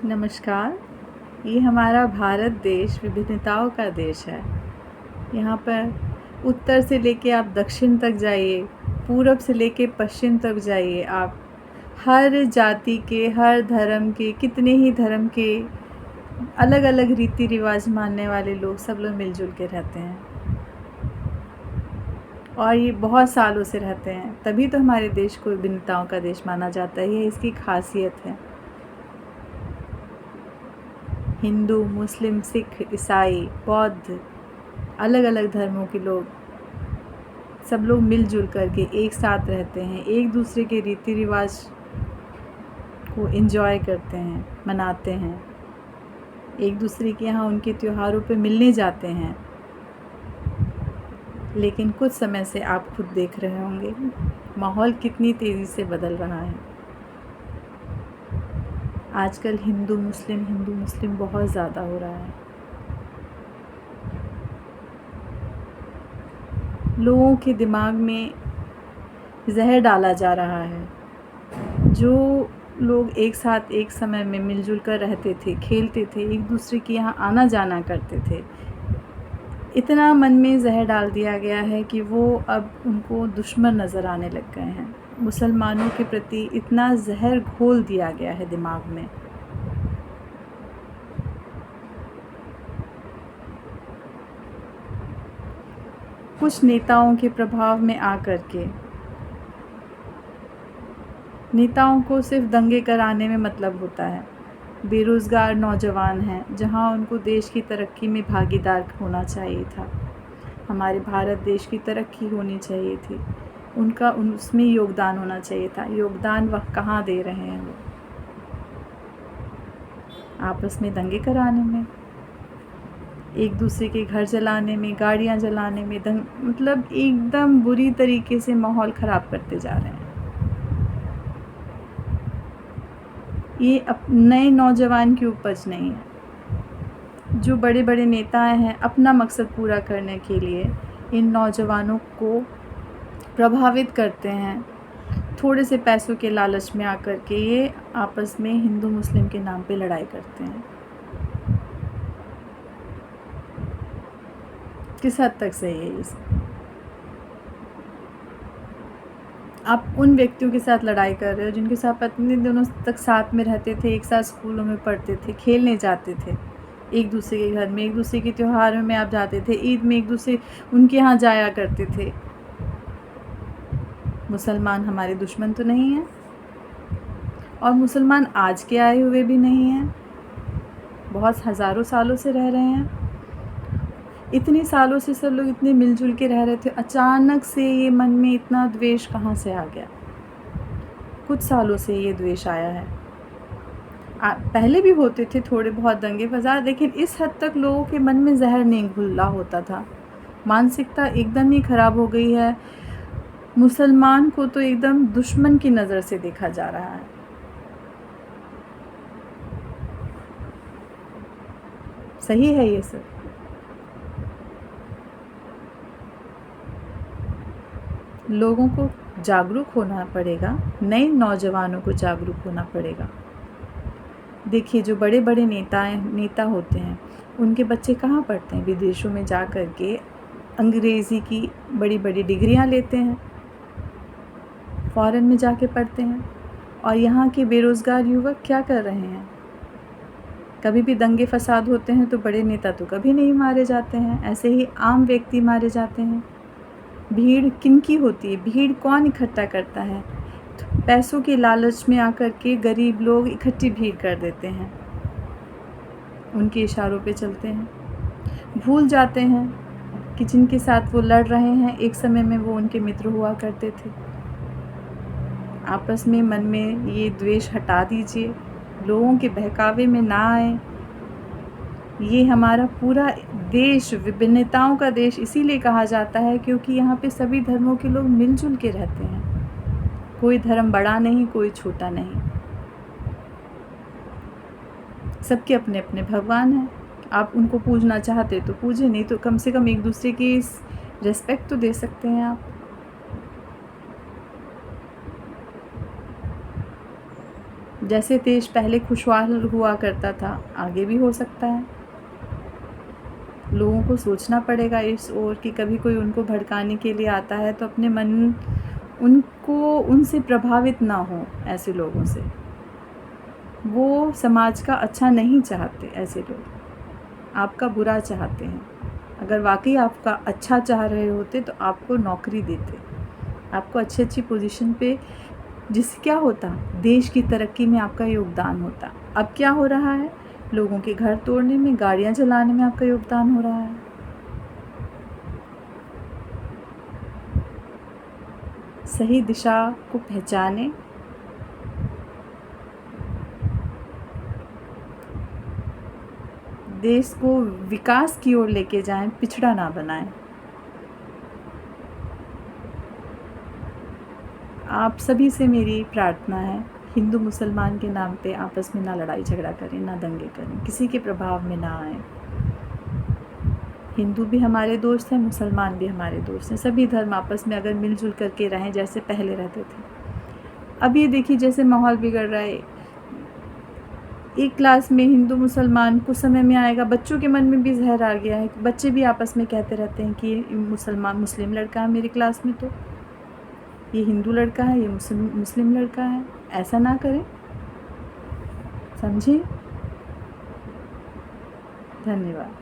नमस्कार। ये हमारा भारत देश विभिन्नताओं का देश है। यहाँ पर उत्तर से लेके आप दक्षिण तक जाइए, पूरब से लेके पश्चिम तक जाइए, आप हर जाति के, हर धर्म के, कितने ही धर्म के अलग-अलग रीति रिवाज मानने वाले लोग सब लोग मिलजुल के रहते हैं और ये बहुत सालों से रहते हैं। तभी तो हमारे देश को विभिन्नताओं का देश माना जाता है। ये इसकी खासियत है। हिंदू, मुस्लिम, सिख, ईसाई, बौद्ध, अलग अलग धर्मों के लोग सब लोग मिलजुल करके एक साथ रहते हैं, एक दूसरे के रीति रिवाज को एंजॉय करते हैं, मनाते हैं, एक दूसरे के यहाँ उनके त्योहारों पे मिलने जाते हैं। लेकिन कुछ समय से आप खुद देख रहे होंगे माहौल कितनी तेज़ी से बदल रहा है। आजकल हिंदू मुस्लिम बहुत ज़्यादा हो रहा है। लोगों के दिमाग में जहर डाला जा रहा है। जो लोग एक साथ एक समय में मिलजुल कर रहते थे, खेलते थे, एक दूसरे के यहाँ आना जाना करते थे, इतना मन में जहर डाल दिया गया है कि वो अब उनको दुश्मन नज़र आने लग गए हैं। मुसलमानों के प्रति इतना जहर घोल दिया गया है दिमाग में। कुछ नेताओं के प्रभाव में आकर के नेताओं को सिर्फ दंगे कराने में मतलब होता है। बेरोज़गार नौजवान हैं, जहां उनको देश की तरक्की में भागीदार होना चाहिए था, हमारे भारत देश की तरक्की होनी चाहिए थी, उनका उसमें योगदान होना चाहिए था। योगदान वह कहाँ दे रहे हैं? वो आपस में दंगे कराने में, एक दूसरे के घर जलाने में, गाड़ियाँ जलाने में, मतलब एकदम बुरी तरीके से माहौल ख़राब करते जा रहे हैं। ये नए नौजवान की उपज नहीं है। जो बड़े बड़े नेता हैं, अपना मकसद पूरा करने के लिए इन नौजवानों को प्रभावित करते हैं। थोड़े से पैसों के लालच में आकर के ये आपस में हिंदू मुस्लिम के नाम पे लड़ाई करते हैं। किस हद तक सही है ये? आप उन व्यक्तियों के साथ लड़ाई कर रहे हो जिनके साथ पत्नी दोनों तक साथ में रहते थे, एक साथ स्कूलों में पढ़ते थे, खेलने जाते थे, एक दूसरे के घर में, एक दूसरे के त्योहारों में आप जाते थे, ईद में एक दूसरे उनके यहाँ जाया करते थे। मुसलमान हमारे दुश्मन तो नहीं हैं, और मुसलमान आज के आए हुए भी नहीं हैं, बहुत हज़ारों सालों से रह रहे हैं। इतने सालों से सब लोग इतने मिलजुल के रह रहे थे, अचानक से ये मन में इतना द्वेष कहाँ से आ गया? कुछ सालों से ये द्वेष आया है। पहले भी होते थे थोड़े बहुत दंगे फसाद, लेकिन इस हद तक लोगों के मन में जहर नहीं घुला होता था। मानसिकता एकदम ही ख़राब हो गई है। मुसलमान को तो एकदम दुश्मन की नज़र से देखा जा रहा है। सही है ये सब? लोगों को जागरूक होना पड़ेगा, नए नौजवानों को जागरूक होना पड़ेगा। देखिए, जो बड़े बड़े नेता होते हैं, उनके बच्चे कहाँ पढ़ते हैं? विदेशों में जा कर के अंग्रेज़ी की बड़ी बड़ी डिग्रियां लेते हैं, फ़ॉरेन में जाके पढ़ते हैं। और यहाँ के बेरोज़गार युवक क्या कर रहे हैं? कभी भी दंगे फसाद होते हैं तो बड़े नेता तो कभी नहीं मारे जाते हैं, ऐसे ही आम व्यक्ति मारे जाते हैं। भीड़ किनकी होती है? भीड़ कौन इकट्ठा करता है? पैसों के लालच में आकर के गरीब लोग इकट्ठी भीड़ कर देते हैं, उनके इशारों पे चलते हैं, भूल जाते हैं कि जिनके साथ वो लड़ रहे हैं एक समय में वो उनके मित्र हुआ करते थे। आपस में मन में ये द्वेष हटा दीजिए, लोगों के बहकावे में ना आए। ये हमारा पूरा देश विभिन्नताओं का देश इसीलिए कहा जाता है क्योंकि यहाँ पे सभी धर्मों के लोग मिलजुल के रहते हैं। कोई धर्म बड़ा नहीं, कोई छोटा नहीं, सबके अपने अपने भगवान हैं। आप उनको पूजना चाहते तो पूजें, नहीं तो कम से कम एक दूसरे की रिस्पेक्ट तो दे सकते हैं आप। जैसे देश पहले खुशहाल हुआ करता था, आगे भी हो सकता है। लोगों को सोचना पड़ेगा इस ओर कि कभी कोई उनको भड़काने के लिए आता है तो अपने मन उनको उनसे प्रभावित ना हो। ऐसे लोगों से वो समाज का अच्छा नहीं चाहते। ऐसे लोग आपका बुरा चाहते हैं। अगर वाकई आपका अच्छा चाह रहे होते तो आपको नौकरी देते, आपको अच्छी पोजीशन पे, जिससे क्या होता, देश की तरक्की में आपका योगदान होता। अब क्या हो रहा है, लोगों के घर तोड़ने में, गाड़ियाँ जलाने में आपका योगदान हो रहा है। सही दिशा को पहचाने, देश को विकास की ओर लेके जाएं, पिछड़ा ना बनाएं। आप सभी से मेरी प्रार्थना है, हिंदू मुसलमान के नाम पे आपस में ना लड़ाई झगड़ा करें, ना दंगे करें, किसी के प्रभाव में ना आए। हिंदू भी हमारे दोस्त हैं, मुसलमान भी हमारे दोस्त हैं। सभी धर्म आपस में अगर मिलजुल करके रहें जैसे पहले रहते थे। अब ये देखिए जैसे माहौल बिगड़ रहा है, एक क्लास में हिंदू मुसलमान, कुछ समय में आएगा बच्चों के मन में भी जहर आ गया है। बच्चे भी आपस में कहते रहते हैं कि ये मुस्लिम लड़का है मेरी क्लास में, तो ये हिंदू लड़का है, ये मुस्लिम लड़का है। ऐसा ना करें, समझिए। धन्यवाद।